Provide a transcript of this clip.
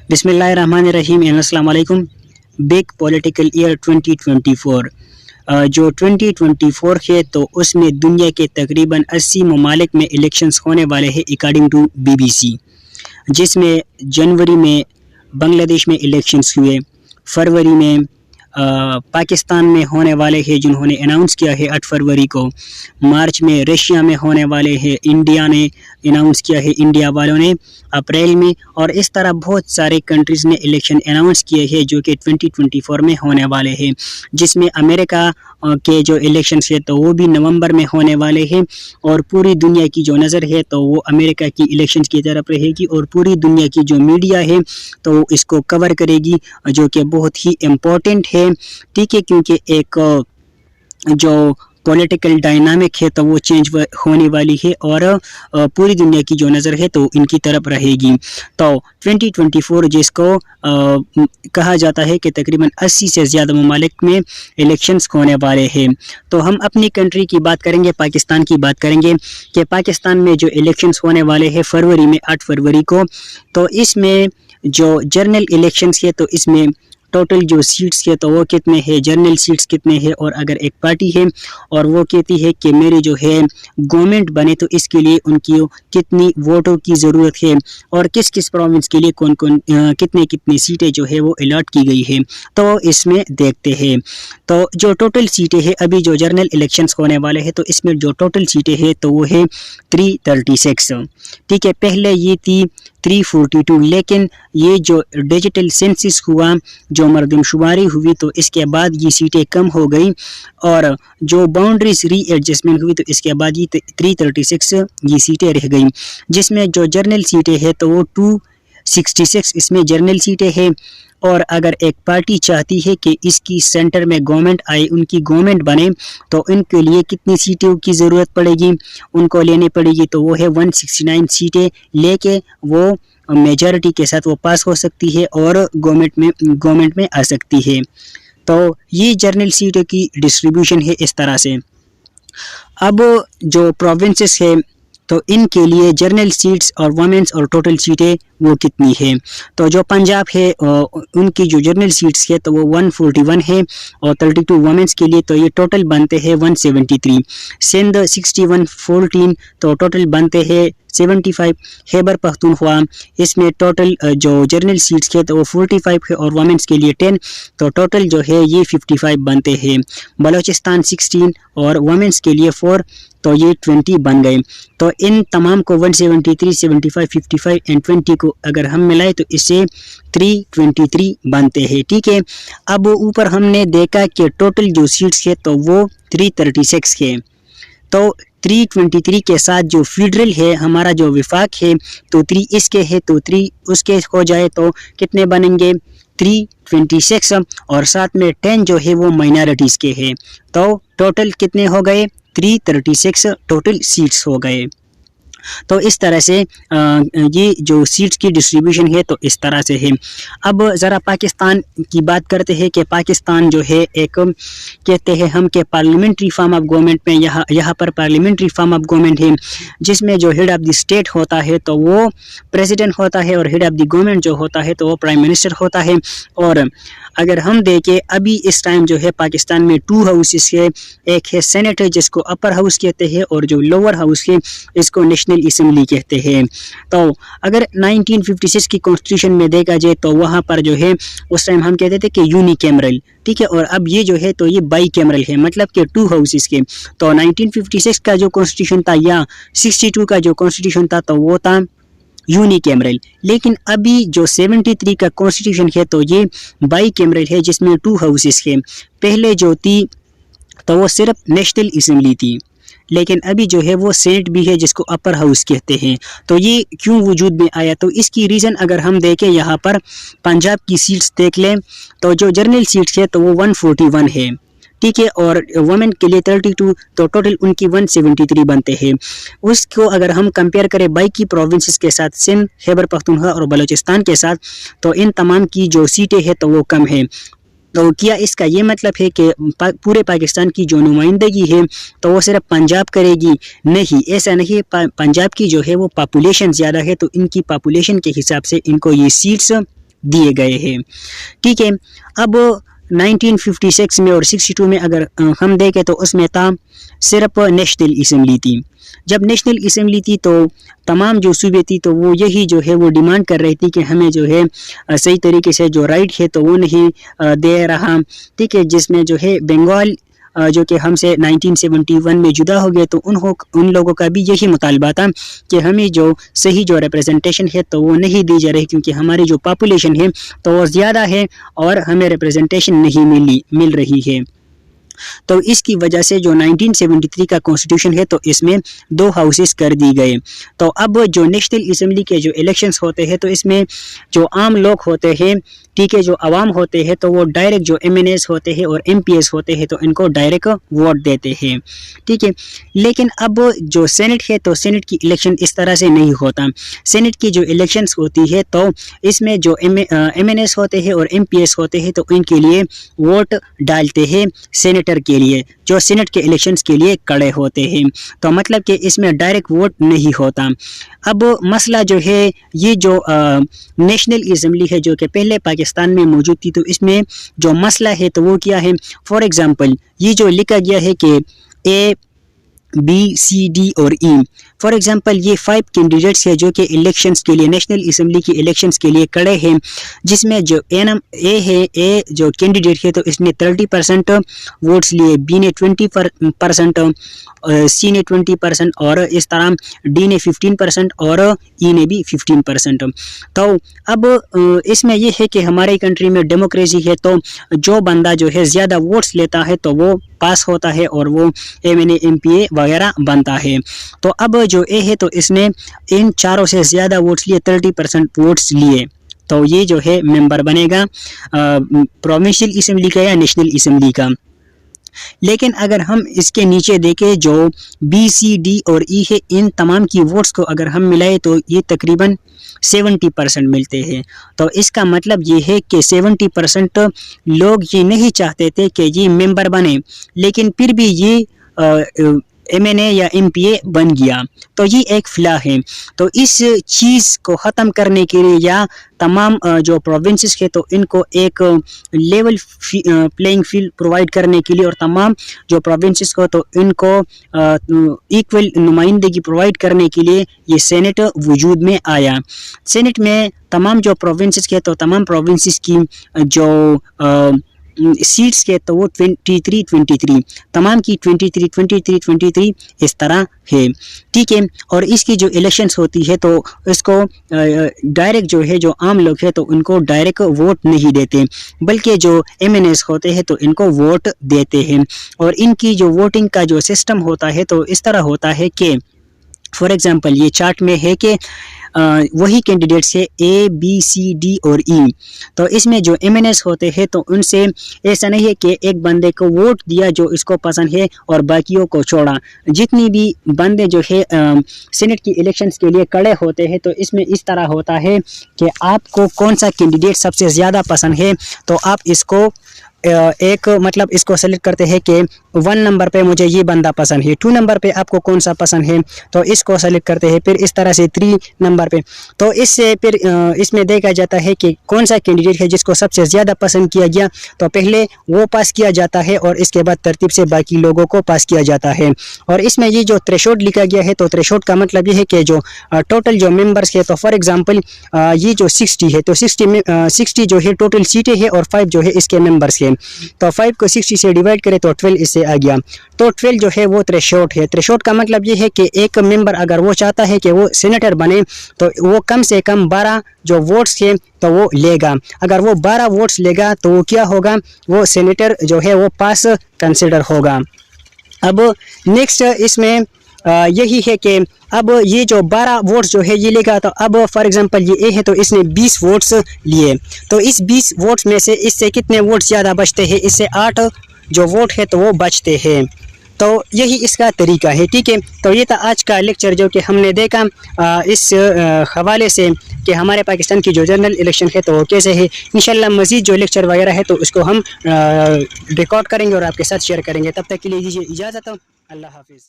बिस्मिल्लाहिर्रहमानिर्रहीम एंड अस्सलाम वालेकुम। बिग पॉलिटिकल ईयर 2024 जो 2024 है तो उसमें दुनिया के तकरीबन 80 ममालिक में इलेक्शंस होने वाले हैं अकॉर्डिंग टू BBC, जिसमें जनवरी में बांग्लादेश में इलेक्शंस हुए, फरवरी में पाकिस्तान में होने वाले हैं जिन्होंने अनाउंस किया है 8 फरवरी को, मार्च में रशिया में होने वाले हैं, इंडिया ने अनाउंस किया है इंडिया वालों ने अप्रैल में, और इस तरह बहुत सारे कंट्रीज़ ने इलेक्शन अनाउंस किए हैं जो कि 2024 में होने वाले हैं, जिसमें अमेरिका के जो इलेक्शंस है तो वो भी नवंबर में होने वाले हैं, और पूरी दुनिया की जो नज़र है तो वो अमेरिका की इलेक्शंस की तरफ रहेगी, और पूरी दुनिया की जो मीडिया है तो वो इसको कवर करेगी, जो कि बहुत ही इम्पोर्टेंट है, ठीक है, क्योंकि एक जो पॉलिटिकल डायनामिक है तो वो चेंज होने वाली है, और पूरी दुनिया की जो नज़र है तो इनकी तरफ रहेगी। तो 2024 जिसको कहा जाता है कि तकरीबन 80 से ज़्यादा ममालिक में इलेक्शंस होने वाले हैं। तो हम अपनी कंट्री की बात करेंगे, पाकिस्तान की बात करेंगे कि पाकिस्तान में जो इलेक्शंस होने वाले हैं फरवरी में 8 फरवरी को, तो इसमें जो जनरल इलेक्शंस है तो इसमें टोटल जो सीट्स है तो वो कितने हैं, जनरल सीट्स कितने हैं, और अगर एक पार्टी है और वो कहती है कि मेरी जो है गवर्नमेंट बने तो इसके लिए उनकी कितनी वोटों की ज़रूरत है, और किस किस प्रोविंस के लिए कौन कौन कितने कितनी सीटें जो है वो अलॉट की गई है, तो इसमें देखते हैं। तो जो टोटल सीटें हैं अभी जो जनरल इलेक्शंस होने वाले हैं तो इसमें जो टोटल सीटें हैं तो वो है 336, ठीक है। पहले ये थी 342, लेकिन ये जो डिजिटल सेंसस हुआ, जो मरदमशुमारी हुई, तो इसके बाद ये सीटें कम हो गई, और जो बाउंड्रीज रीएडजस्टमेंट हुई तो इसके बाद ये 336 ये सीटें रह गई, जिसमें जो जनरल सीटें हैं तो वो 266 इसमें जनरल सीटें हैं, और अगर एक पार्टी चाहती है कि इसकी सेंटर में गवर्नमेंट आए, उनकी गवर्नमेंट बने, तो इनके लिए कितनी सीटों की ज़रूरत पड़ेगी, उनको लेनी पड़ेगी, तो वो है 169 सीटें लेके वो मेजॉरिटी के साथ वो पास हो सकती है और गवर्नमेंट में आ सकती है। तो ये जनरल सीटों की डिस्ट्रीब्यूशन है इस तरह से। अब जो प्रोविंसेस है तो इनके लिए जनरल सीट्स और वुमेन्स और टोटल सीटें वो कितनी है, तो जो पंजाब है उनकी जो जनरल सीट्स है तो वो 141 है, और 32 वुमेन्स के लिए तो ये टोटल बनते हैं 173। सिंध 6114 तो टोटल बनते हैं 75। खैबर पख्तूनख्वा इसमें टोटल जो जनरल सीट्स है तो वो 45 है, और वुमेन्स के लिए 10, तो टोटल जो है ये 55 बनते हैं। बलूचिस्तान 16 और वुमेन्स के लिए 4, तो ये 20 बन गए। तो इन तमाम को 173, 75, 55 एंड 20 को अगर हम मिलाएं तो इससे 323 बनते हैं, ठीक है। अब ऊपर हमने देखा कि टोटल जो सीट्स है तो वो 336 है, तो 323 के साथ जो फेडरल है हमारा जो विफाक है तो 3 इसके है, तो 3 उसके हो जाए तो कितने बनेंगे 326, और साथ में 10 जो है वो माइनॉरिटीज़ के है, तो टोटल कितने हो गए 336 टोटल सीट्स हो गए। तो इस तरह से ये जो सीट्स की डिस्ट्रीब्यूशन है तो इस तरह से है। अब ज़रा पाकिस्तान की बात करते हैं कि पाकिस्तान जो है एक कहते हैं हम कि पार्लियामेंट्री फॉर्म ऑफ गवर्नमेंट में यहाँ पर पार्लियामेंट्री फॉर्म ऑफ गवर्नमेंट है, जिसमें जो हेड ऑफ़ द स्टेट होता है तो वो प्रेसिडेंट होता है, और हेड ऑफ़ द गवर्नमेंट जो होता है तो वो प्राइम मिनिस्टर होता है। और अगर हम देखें अभी इस टाइम जो है पाकिस्तान में 2 हाउसेस है, एक है सेनेट है जिसको अपर हाउस कहते हैं, और जो लोअर हाउस है इसको नेशनल असेंबली कहते हैं। तो अगर 1956 की कॉन्स्टिट्यूशन में देखा जाए तो वहाँ पर जो है उस टाइम हम कहते थे कि यूनिकैमरल, ठीक है, और अब ये जो है तो ये बाई कैमरल है, मतलब कि 2 हाउसेस के। तो 1956 का जो कॉन्स्टिट्यूशन था या 62 का जो कॉन्स्टिट्यूशन था तो वो था यूनिकैमरल, लेकिन अभी जो 73 का कॉन्स्टिट्यूशन है तो ये बाई कैमरल है जिसमें 2 हाउसेस है। पहले जो थी तो वो सिर्फ नेशनल असेंबली थी, लेकिन अभी जो है वो सेनेट भी है जिसको अपर हाउस कहते हैं। तो ये क्यों वजूद में आया, तो इसकी रीज़न अगर हम देखें यहाँ पर पंजाब की सीट्स देख लें तो जो जनरल सीट्स है तो वो 141 है, ठीक है, और वुमेन के लिए 32, तो टोटल उनकी 173 बनते हैं। उसको अगर हम कंपेयर करें बाकी प्रोविंसेस के साथ, सिंध, खैबर पख्तूनख्वा और बलूचिस्तान के साथ, तो इन तमाम की जो सीटें हैं तो वो कम है। तो क्या इसका ये मतलब है कि पूरे पाकिस्तान की जो नुमाइंदगी है तो वो सिर्फ पंजाब करेगी? नहीं, ऐसा नहीं। पंजाब की जो है वो पॉपुलेशन ज़्यादा है, तो इनकी पॉपुलेशन के हिसाब से इनको ये सीट्स दिए गए हैं। ठीक है, अब 1956 में और 62 में अगर हम देखें तो उसमें था सिर्फ नेशनल असम्बली थी। जब नेशनल असम्बली थी तो तमाम जो सूबे थी तो वो यही जो है वो डिमांड कर रही थी कि हमें जो है सही तरीके से जो राइट है तो वो नहीं दे रहा। ठीक है, जिसमें जो है बंगाल जो कि हमसे 1971 में जुदा हो गए तो उन लोगों का भी यही मुतालबा था कि हमें जो सही जो रिप्रेजेंटेशन है तो वो नहीं दी जा रही, क्योंकि हमारी जो पॉपुलेशन है तो वो ज़्यादा है और हमें रिप्रेजेंटेशन नहीं मिल रही है। तो इसकी वजह से जो 1973 का कॉन्स्टिट्यूशन है तो इसमें 2 हाउसेस कर दी गए। तो अब जो नेशनल असम्बली के जो इलेक्शंस होते हैं तो इसमें जो आम लोग होते हैं, ठीक है, जो आवाम होते हैं तो वो डायरेक्ट जो MNAs होते हैं और MPs होते हैं तो इनको डायरेक्ट वोट देते हैं। ठीक है, लेकिन अब जो सेनेट है तो सेनेट की इलेक्शन इस तरह से नहीं होता। सेनेट की जो इलेक्शंस होती है तो इसमें जो MNAs होते हैं और MPs होते हैं तो इनके लिए वोट डालते हैं सेनेटर के लिए, जो सेनेट के इलेक्शंस के लिए खड़े होते हैं। तो मतलब कि इसमें डायरेक्ट वोट नहीं होता। अब मसला जो है ये जो नेशनल असम्बली है जो कि पहले पाकिस्तान में मौजूद थी तो इसमें जो मसला है तो वो क्या है, फॉर एग्जांपल ये जो लिखा गया है कि A B C D और E, फॉर एग्जांपल ये 5 कैंडिडेट्स है जो कि इलेक्शंस के लिए नेशनल असम्बली की इलेक्शंस के लिए खड़े हैं, जिसमें जो A है, A जो कैंडिडेट है तो इसने 30% वोट्स लिए, B ने 20%, C ने 20% और इस तरह D ने 15% और E ने भी 15%। तो अब इसमें यह है कि हमारे कंट्री में डेमोक्रेसी है तो जो बंदा जो है ज़्यादा वोट्स लेता है तो वो पास होता है और वो MNA MPA वगैरह बनता है। तो अब जो A है तो इसने इन चारों से ज़्यादा वोट्स लिए, 30% वोट्स लिए, तो ये जो है मेंबर बनेगा प्रोविंशियल असम्बली का या नेशनल असम्बली का। लेकिन अगर हम इसके नीचे देखें जो B C D और E है, इन तमाम की वोट्स को अगर हम मिलाए तो ये तकरीबन 70% मिलते हैं। तो इसका मतलब ये है कि 70% लोग ये नहीं चाहते थे कि ये मेंबर बने, लेकिन फिर भी ये MNA या MPA बन गया। तो ये एक फ्लॉ है। तो इस चीज़ को ख़त्म करने के लिए या तमाम जो प्रोविंसेस है तो इनको एक लेवल प्लेइंग फील्ड प्रोवाइड करने के लिए और तमाम जो प्रोविंसेस को तो इनको इक्वल नुमाइंदगी प्रोवाइड करने के लिए ये सेनेट वजूद में आया। सेनेट में तमाम जो प्रोविंसेस के तो तमाम प्रोविंसेस की जो सीट्स के तो वो 23 तमाम की 23 इस तरह है। ठीक है, और इसकी जो इलेक्शंस होती है तो इसको डायरेक्ट जो है जो आम लोग हैं तो उनको डायरेक्ट वोट नहीं देते, बल्कि जो MNAs होते हैं तो इनको वोट देते हैं। और इनकी जो वोटिंग का जो सिस्टम होता है तो इस तरह होता है कि फॉर एग्जांपल ये चार्ट में है कि वही कैंडिडेट्स है A B C D और E। तो इसमें जो MNAs होते हैं तो उनसे ऐसा नहीं है कि एक बंदे को वोट दिया जो इसको पसंद है और बाकियों को छोड़ा। जितनी भी बंदे जो है सेनेट की इलेक्शंस के लिए खड़े होते हैं तो इसमें इस तरह होता है कि आपको कौन सा कैंडिडेट सबसे ज़्यादा पसंद है तो आप इसको एक मतलब इसको सेलेक्ट करते हैं कि 1 नंबर पे मुझे ये बंदा पसंद है, 2 नंबर पे आपको कौन सा पसंद है तो इसको सेलेक्ट करते हैं, फिर इस तरह से 3 नंबर पे। तो इससे फिर इसमें देखा जाता है कि कौन सा कैंडिडेट है जिसको सबसे ज़्यादा पसंद किया गया तो पहले वो पास किया जाता है और इसके बाद तरतीब से बाकी लोगों को पास किया जाता है। और इसमें ये जो थ्रेशोल्ड लिखा गया है तो थ्रेशोल्ड का मतलब ये है कि जो टोटल जो मेंबर्स है तो फॉर एग्जांपल ये जो 60 है तो 60 जो है टोटल सीटें हैं और 5 जो है इसके मेंबर्स हैं। तो 5 को 60 से डिवाइड करें तो 12 इससे आ गया। तो 12 जो है वो थ्रेशोल्ड है। थ्रेशोल्ड का मतलब ये है कि एक मेंबर अगर वो चाहता है कि वो सेनेटर बने तो वो कम से कम 12 जो वोट्स हैं तो वो लेगा। अगर वो 12 वोट्स लेगा तो वो क्या होगा, वो सेनेटर जो है वो पास कंसिडर होगा। अब नेक्स्ट इसमें यही है कि अब ये जो 12 वोट्स जो है ये लेगा तो अब फॉर एग्जांपल ये ए है तो इसने 20 वोट्स लिए, तो इस 20 वोट्स में से इससे कितने वोट्स ज़्यादा बचते हैं, इससे 8 जो वोट है तो वो बचते हैं। तो यही इसका तरीका है। ठीक है, तो ये था आज का लेक्चर जो कि हमने देखा इस हवाले से कि हमारे पाकिस्तान की जो जनरल इलेक्शन है तो वो कैसे है। इंशाल्लाह मज़ीद जो लेक्चर वगैरह है तो उसको हम रिकॉर्ड करेंगे और आपके साथ शेयर करेंगे। तब तक के लिए दीजिए इजाज़त। अल्लाह हाफिज़।